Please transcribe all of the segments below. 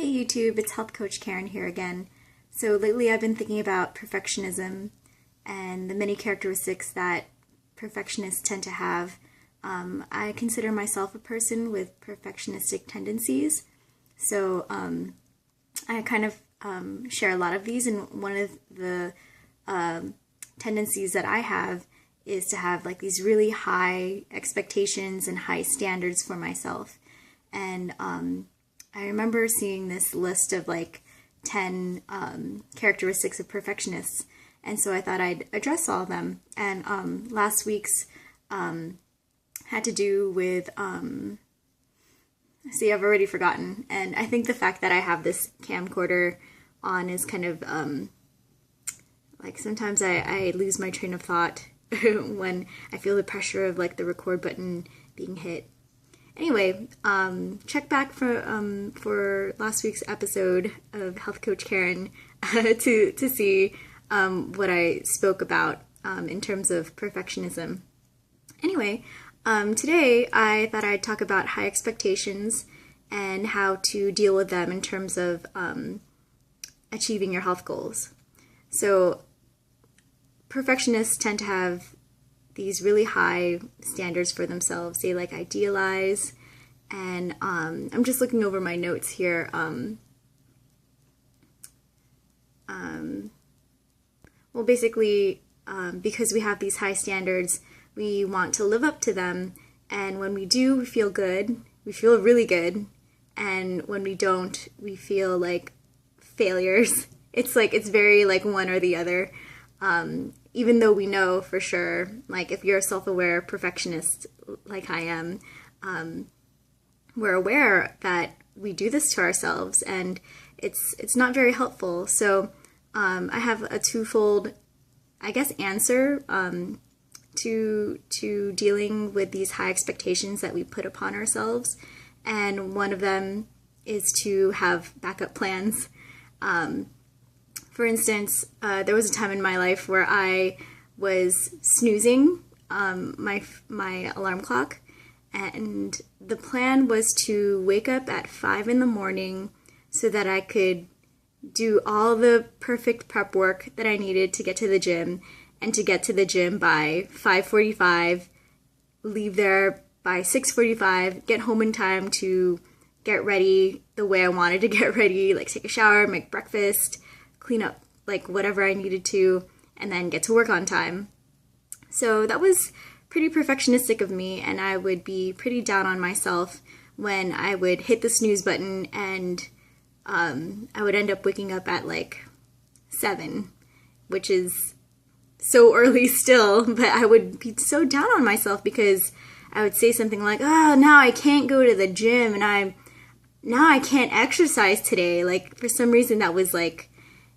Hey YouTube, it's Health Coach Karen here again. So lately I've been thinking about perfectionism and the many characteristics that perfectionists tend to have. I consider myself a person with perfectionistic tendencies, so I kind of share a lot of these, and one of the tendencies that I have is to have like these really high expectations and high standards for myself. And I remember seeing this list of like 10 characteristics of perfectionists, and so I thought I'd address all of them. And last week's had to do with, see, I've already forgotten, and I think the fact that I have this camcorder on is kind of, like sometimes I lose my train of thought when I feel the pressure of like the record button being hit. Anyway, check back for last week's episode of Health Coach Karen to see what I spoke about in terms of perfectionism. Anyway, today I thought I'd talk about high expectations and how to deal with them in terms of achieving your health goals. So perfectionists tend to have these really high standards for themselves. They like idealize, and I'm just looking over my notes here. Well, basically, because we have these high standards, we want to live up to them, and when we do, we feel good. We feel really good, and when we don't, we feel like failures. It's very like one or the other. Even though we know for sure, like if you're a self-aware perfectionist like I am, we're aware that we do this to ourselves, and it's not very helpful. So I have a twofold, I guess, answer to dealing with these high expectations that we put upon ourselves, and one of them is to have backup plans. For instance, there was a time in my life where I was snoozing my alarm clock, and the plan was to wake up at 5 in the morning so that I could do all the perfect prep work that I needed to get to the gym, and to get to the gym by 5:45, leave there by 6:45, get home in time to get ready the way I wanted to get ready, like take a shower, make breakfast, clean up like whatever I needed to, and then get to work on time. So that was pretty perfectionistic of me, and I would be pretty down on myself when I would hit the snooze button and I would end up waking up at like 7, which is so early still, but I would be so down on myself because I would say something like, oh, now I can't go to the gym, and now I can't exercise today. Like for some reason that was like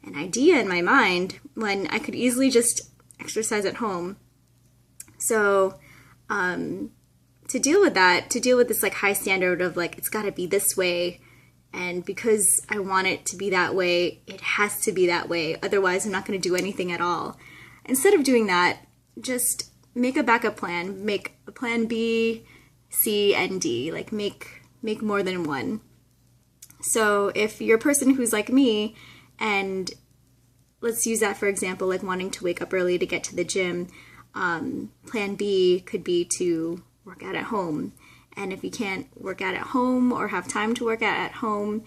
an idea in my mind when I could easily just exercise at home. So to deal with this like high standard of like it's got to be this way, and because I want it to be that way, it has to be that way, otherwise I'm not going to do anything at all. Instead of doing that, just make a backup plan. Make a plan B, C, and D. Like make more than one. So if you're a person who's like me, and let's use that for example, like wanting to wake up early to get to the gym, plan B could be to work out at home. And if you can't work out at home or have time to work out at home,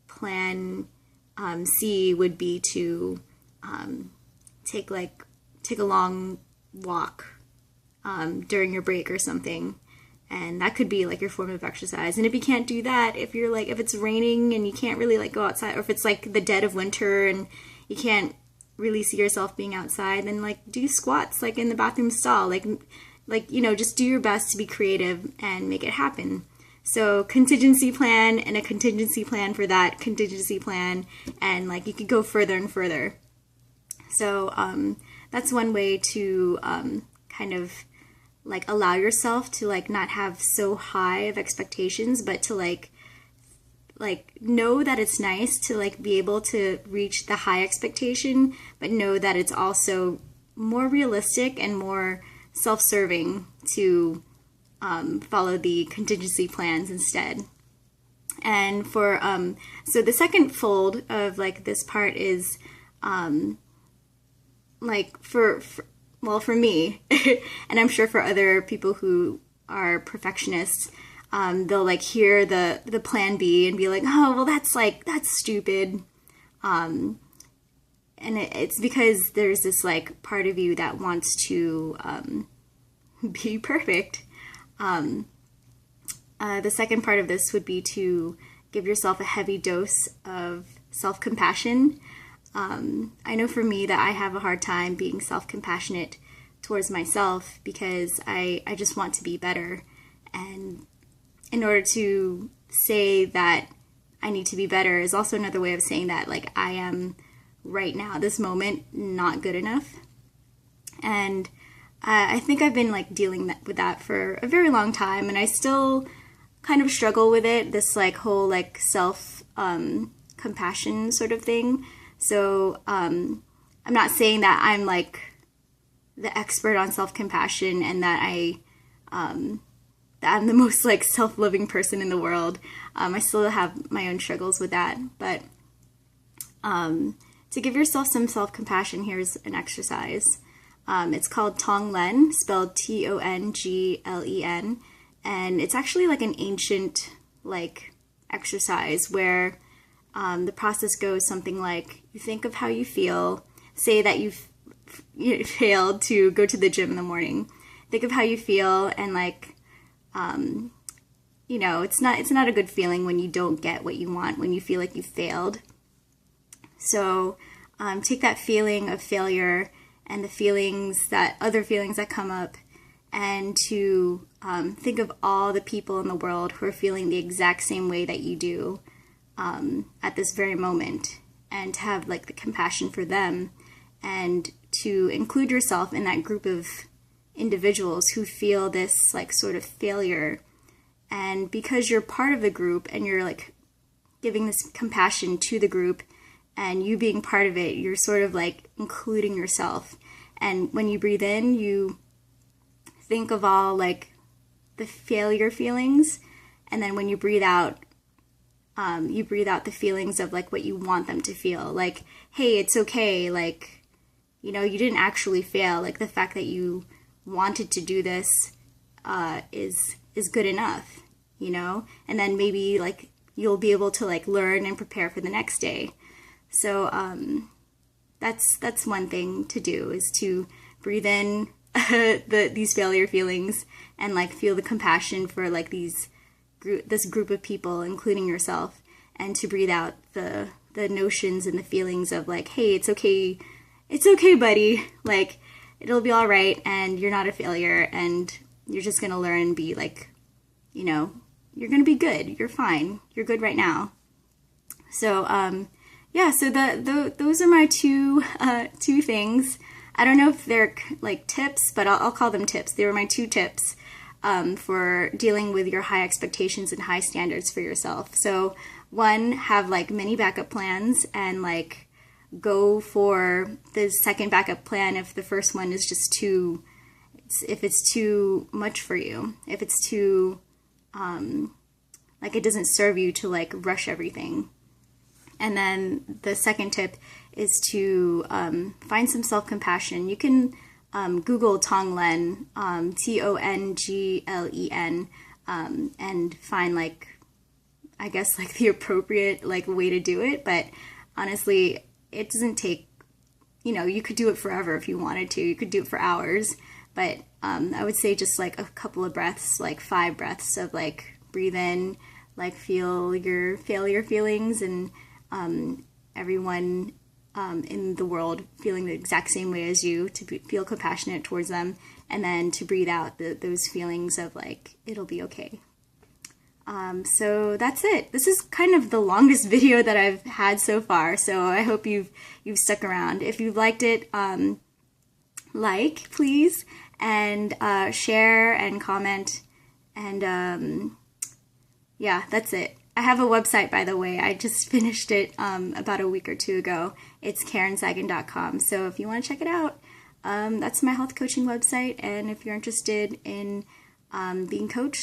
plan C would be to take a long walk during your break or something. And that could be like your form of exercise. And if you can't do that, if it's raining and you can't really like go outside, or if it's like the dead of winter and you can't really see yourself being outside, then like do squats like in the bathroom stall, like just do your best to be creative and make it happen. So contingency plan and a contingency plan for that contingency plan, and like you could go further and further. So that's one way to kind of like allow yourself to like not have so high of expectations, but to like know that it's nice to like be able to reach the high expectation, but know that it's also more realistic and more self-serving to follow the contingency plans instead. And for, so the second fold of like this part is, like well, for me, and I'm sure for other people who are perfectionists, they'll like hear the plan B and be like, oh, well, that's stupid. And it's because there's this like part of you that wants to be perfect. The second part of this would be to give yourself a heavy dose of self-compassion. I know for me that I have a hard time being self-compassionate towards myself because I just want to be better. And in order to say that I need to be better is also another way of saying that like I am right now, this moment, not good enough. And I think I've been like dealing with that for a very long time, and I still kind of struggle with it, this like whole like self compassion sort of thing. So I'm not saying that I'm like the expert on self-compassion and that I'm the most like self-loving person in the world. I still have my own struggles with that, but to give yourself some self-compassion, here's an exercise. It's called Tonglen, spelled Tonglen, and it's actually like an ancient like exercise where the process goes something like you think of how you feel. Say that you failed to go to the gym in the morning. Think of how you feel, and like you know, it's not a good feeling when you don't get what you want, when you feel like you failed. So take that feeling of failure and the other feelings that come up, and to think of all the people in the world who are feeling the exact same way that you do at this very moment, and to have like the compassion for them, and to include yourself in that group of individuals who feel this like sort of failure. And because you're part of the group and you're like giving this compassion to the group and you being part of it, you're sort of like including yourself. And when you breathe in, you think of all like the failure feelings, and then when you breathe out the feelings of like what you want them to feel, like, hey, it's okay, like, you know, you didn't actually fail, like the fact that you wanted to do this is good enough, you know. And then maybe like you'll be able to like learn and prepare for the next day. So that's one thing to do, is to breathe in these failure feelings and like feel the compassion for like this group of people, including yourself, and to breathe out the notions and the feelings of like, hey, it's okay, buddy, like it'll be all right, and you're not a failure, and you're just gonna learn and be like, you know, you're gonna be good, you're fine, you're good right now. So yeah, so those are my two things. I don't know if they're like tips, but I'll call them tips. They were my 2 tips for dealing with your high expectations and high standards for yourself. So 1, have like many backup plans, and like go for the second backup plan if the first one is just if it's too much for you, if it's too like it doesn't serve you to like rush everything. And then the second tip is to find some self-compassion. You can Google Tonglen, Tonglen, and find like, I guess like the appropriate like way to do it. But honestly, it doesn't take, you know, you could do it forever if you wanted to. You could do it for hours. But I would say just like a couple of breaths, like 5 breaths of like breathe in, like feel your failure feelings, and everyone in the world feeling the exact same way as you, to feel compassionate towards them, and then to breathe out those feelings of like, it'll be okay. So that's it. This is kind of the longest video that I've had so far, so I hope you've stuck around. If you liked it, like, please, and share and comment, and yeah, that's it. I have a website, by the way. I just finished it about a week or 2 ago. It's KarenZagan.com. So if you want to check it out, that's my health coaching website. And if you're interested in being coached,